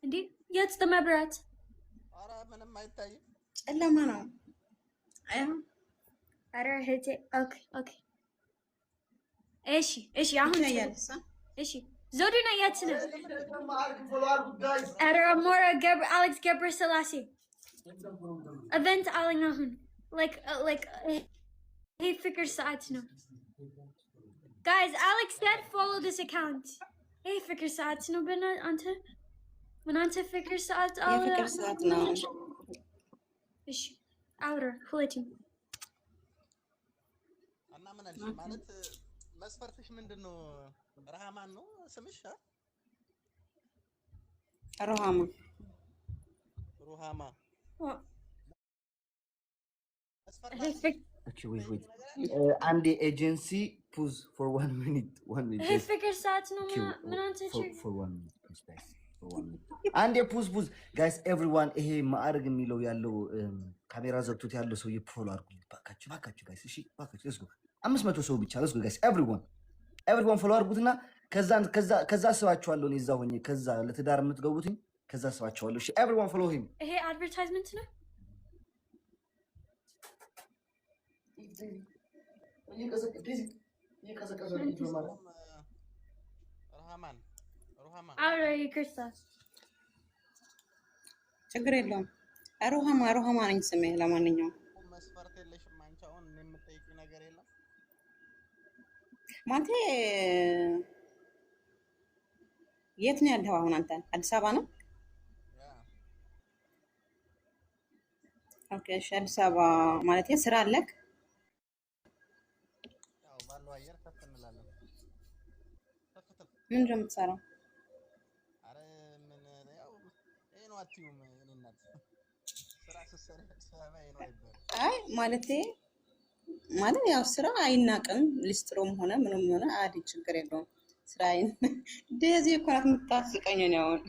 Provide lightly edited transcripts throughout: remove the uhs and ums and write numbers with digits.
እንዴ የት ተመብራት ኧረ ምንም አይታይም ጨለማ ነው ኧረ እህቴ ኦኬ እሺ አሁን እሺ ዞዱና የት ነው ኧረ ሞራ አሌክስ ገብረ ስላሴ event አለኝ አሁን like hey ፍቅር ሰዓት ነው guys Alex said follow this account hey ፍቅር ሰዓት ነው በእናንተ ፍቅር ሰዓት አለ የፍቅር ሰዓት ነው እሺ አውራ ሁለቱም እና ምን አልሽ ማለት መስፈርትሽ ምንድነው ረሃማን ነው ስምሽ ሩሃማ Okay, wait. And the agency pause for 1 minute. 1 minute. Hey, figure ሰዓት ነው for 1 minute, please, guys. For 1 minute. And the pause. Guys, everyone, ይሄ ማዕረግ የሚለው ያለው ካሜራ ዘግቶት ያለው ሰው የፕሮል አድርጉልኝ ባካችሁ guys። እሺ ባካችሁ let's go 500 ሰው ብቻ let's go guys. everyone follow አድርጉትና ከዛ ስባችኋለሁ እኔ እዛ ሆኜ ከዛ ለትዳር የምትገቡትኝ ከዛ ስባችኋለሁ። እሺ everyone follow him። ይሄ አድቨርታይዝመንት ነው። ሩሃማ አረ ይቅርታ ችግር የለውም። ሩሃማ ነኝ ስሜ። ለማንኛውም መስፈርት የለሽም አንቺ አሁን የምትጠይቂ ነገር የለም ማለቴ የት ነው ያለው አሁን አንተ? አዲስ አበባ ነው? ኦኬ እሺ አዲስ አበባ ማለት ስራ አለክ? ያው ባለው አየር ተፈንላለን ምን እንደምትሰራው? አረ ምን ያው ይሄ ነው አትዩም እኔናት ስራ ሰሰራ ነው አይባል አይ ማለት ያው ስራ አይናቅም። ሊስትሮም ሆነ ምንም ሆነ አዲ ችግር የለውም። ስራ እንደዚህ እኮ ናት የምታስቀኝ ነው አሁን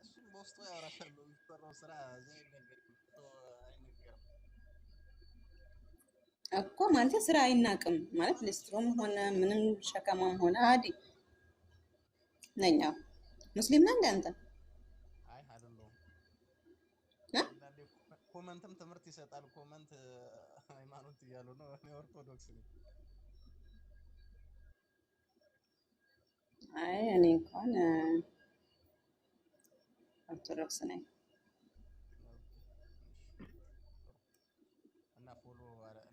እሱም በውስጡ ያወራሻል የሚሰራው ስራ ዘይ ነገር አይነገርም እኮ ማለት ስራ አይናቅም ማለት ሊስትሮም ሆነ ምንም ሸከማም ሆነ አዲ ነኛ ሙስሊም ነህ አንተ? አይ አይደለም ኮመንትም ትምህርት ይሰጣል። ኮመንት ሃይማኖት እያሉ ነው። እኔ ኦርቶዶክስ ነኝ። አይ እኔ እንኳን ኦርቶዶክስ ነኝ።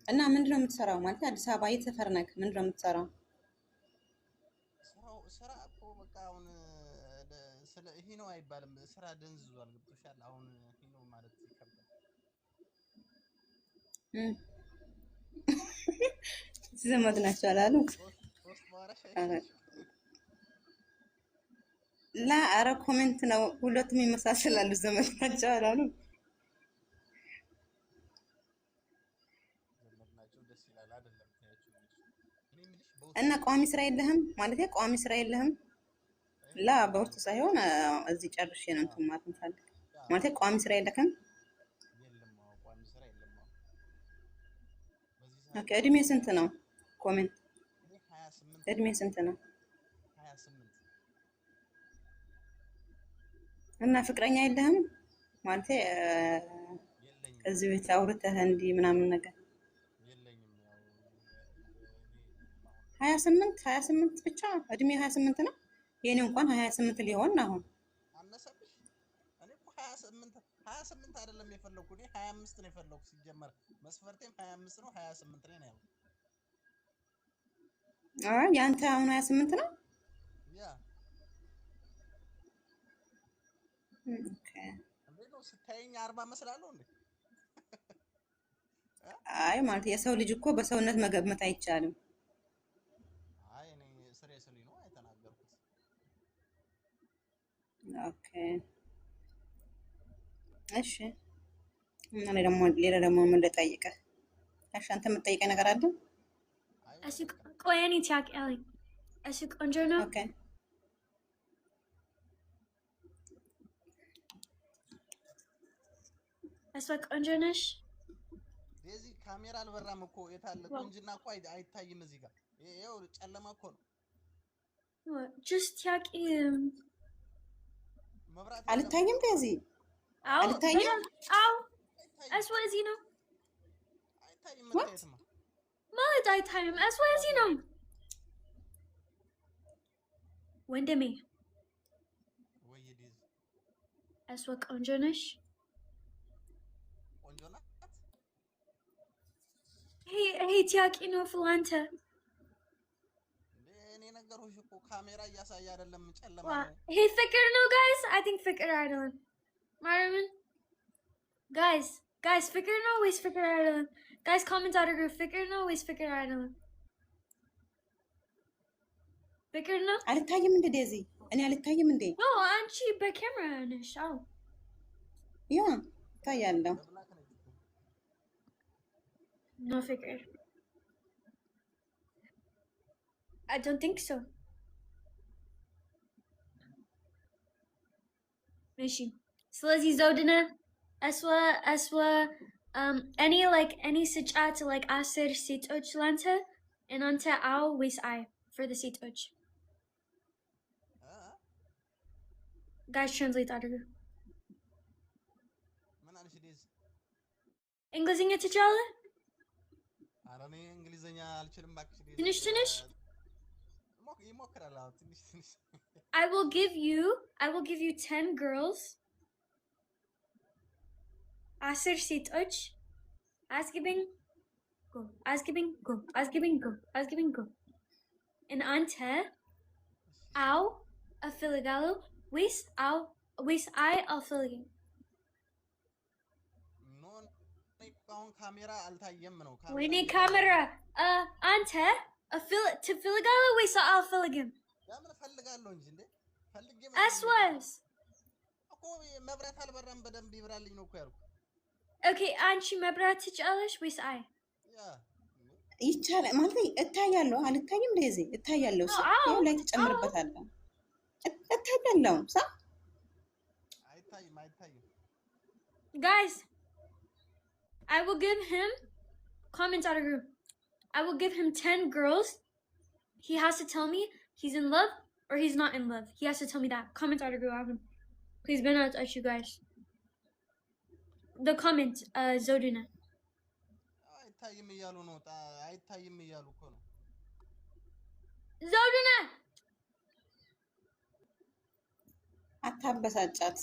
እና ምንድነው የምትሰራው? ማለት አዲስ አበባ የት ሰፈር ነህ? ምንድነው የምትሰራው? ስራ እኮ በቃ አሁን ስለ ይሄ ነው አይባልም። ስራ ደንዝዟል። ገብቶሻል? አሁን ይሄ ነው ማለት ይከብዳል። ዘመድ ናቸው አላሉ? ላ አረ ኮሜንት ነው ሁለቱም ይመሳሰላሉ። ዘመድ ናቸው አላሉ? ደስ ይላል አይደለም? እና ቋሚ ስራ የለህም ማለት ቋሚ ስራ የለህም? ላ በወርቱ ሳይሆን እዚህ ጨርሼ ነው እንትን ማለት እንፈልግ ማለት ቋሚ ስራ የለህም? የለም ቋሚ ስራ የለም። ኦኬ እድሜ ስንት ነው? ኮሜንት 28 እድሜ ስንት ነው? 28 እና ፍቅረኛ የለህም ማለት እዚህ ቤት አውርተህ እንዲህ ምናምን ነገር? የለኝም። ያው 28 ብቻ እድሜ 28 ነው። የኔ እንኳን 28 ሊሆን አሁን አነሰብሽ። እኔ እኮ 28 አይደለም የፈለኩት እኔ 25 ነው የፈለኩት። ሲጀመር መስፈርቴም 25 ነው 28 ነው ያለው። አይ ያንተ አሁን 28 ነው? ያ ኦኬ እንዴ ነው ስታየኝ 40 መስላለሁ እንዴ? አይ ማለት የሰው ልጅ እኮ በሰውነት መገመት አይቻልም። አይ እኔ ሲሪየስሊ ነው የተናገርኩት። ኦኬ እሺ እና ሌላ ደግሞ ምን ልጠይቅህ? እሺ አንተ የምትጠይቀኝ ነገር አለ? እሺ ቆይ እኔ ታውቂያለሽ። እሺ ቆንጆ ነው። ኦኬ እሷ ቆንጆ ነሽ? እዚህ ካሜራ አልበራም እኮ የታለ? ቁንጅና እኮ አይታይም እዚህ ጋር። ይሄው ጨለማ እኮ ነው። What? Just ያቂ መብራት አልታየም በዚህ አው አልታየም? አው አስዋዚ ነው አይታይም መታየትማ ማለት አይታይም አስዋዚ ነው ወንድሜ ወይ ዲዝ አስዋ ቆንጆ ነሽ ቆንጆ ናት ይሄ ያቂ ነው ፍላንተ እኔ ነገርኩሽ እኮ ካሜራ እያሳየ አይደለም ጨለማ ነው ይሄ ፍቅር ነው guys I think ፍቅር አይደለም ማርያምን guys ፍቅር ነው ወይስ ፍቅር አይደለም guys comment አድርጉ ፍቅር ነው ወይስ ፍቅር አይደለም ፍቅር ነው አልታየም እንደ ዴዚ እኔ አልታየም እንደ ኖ አንቺ በካሜራ ነሽ አው ያ ታያለው no ፍቅር I don't think so ماشي ስለዚህ ዘውድነ aswa any ስጫት like 10 ሴቶች ላንተ እናንተ አው ወይስ አይ for the ሴቶች guys translate አድርጉ ምን አልሽ ዲዝ እንግሊዝኛ ትችላለህ ኧረ እኔ እንግሊዘኛ አልችልም ባክሽ ትንሽ ትንሽ ይሞክራል ትንሽ ትንሽ I will give you 10 girls 10 ሴቶች አስገቢኝ go እናንተ አው እፈልጋለሁ ወይስ አይ አልፈልግም ኖ አሁን ካሜራ አልታየም ነው ወይኔ ካሜራ አንተ ትፈልጋለህ ወይስ አልፈልግም ለምን እፈልጋለሁ እንጂ እንዴ ፈልጌ አስዋስ እኮ መብራት አልበራም በደንብ ይብራልኝ ነው እኮ ያልኩ ኦኬ አንቺ መብራት ትጫለሽ ወይስ አይ ያ ይቻላል ማለት እታያለሁ አልታየም ዴዚ እታያለሁ ያው ላይ ተጨምርበታለሁ እታያለሁ ሳ አይታይም guys I will give him comment out of group I will give him 10 girls he has to tell me he's in love or he's not in love he has to tell me that comment out of group please been out at you guys the comment Zodina አይታይም እያሉ ነው አይታይም እያሉ እኮ ነው Zodina አታበሳጫት